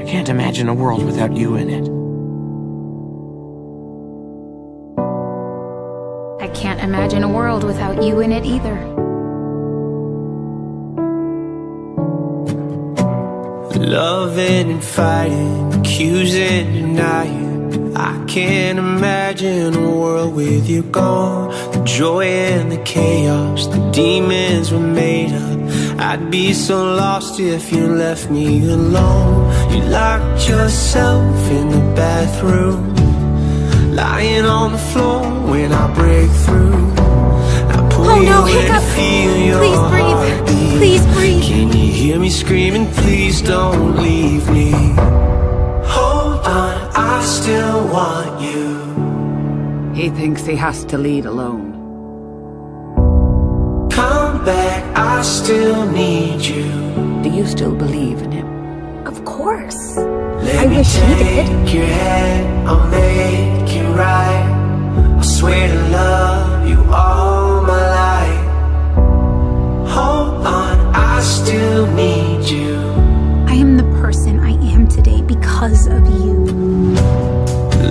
can't imagine a world without you in it. I can't imagine a world without you in it either. Loving and fighting, accusing, denying. I can't imagine a world with you gone. The joy and the chaos, the demons were made up. I'd be so lost if you left me alone. You locked yourself in the bathroom, lying on the floor when I break through. I pull you in to feel your heartbeat. Please breathe. Can you hear me screaming? Please don't leave me. Hold on, I still want you. He thinks he has to lead alone. Come back, I still need you. Do you still believe in him? Of course. Let I me wish he take did. your hand, I'll make it right. I swear to love you all my life. Hold on, I still need you. I am the person I am today because of you.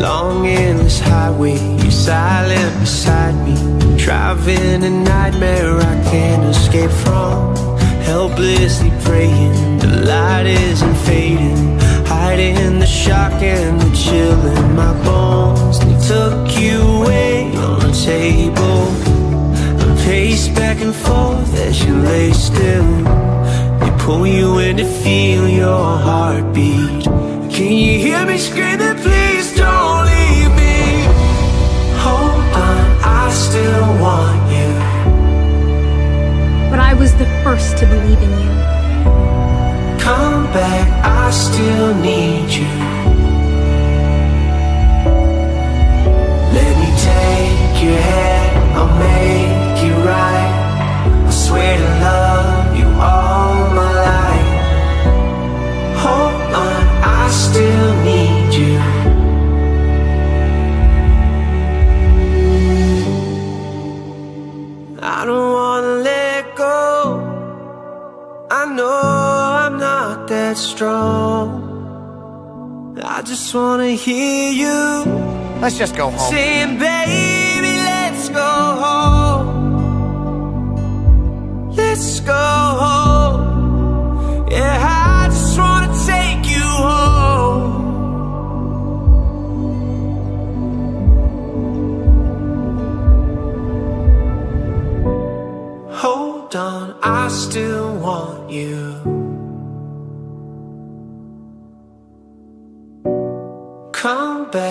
Long endless highway, you're silent beside me. Driving a nightmare I can't escape from. Helplessly praying, the light isn't fading. Hiding the shock and the chill in my bones. They took you away on the table. I pace back and forth as you lay still. They pull you in to feel your heartbeat. Can you hear me screaming? Please don't leave me. Hold on, I still want you. But I was the first to believe in you. Come back, I still need you. Let me take your hand, I'll make it right. I swear to love you all my life. Hold on, I still need you. I don't wanna let go. I know I'm not that strong. I just wanna hear you. Let's just go home. Saying, baby, let's go home. Let's go home. Yeah, I just wanna take you home. Hold on, I still want you. Come back.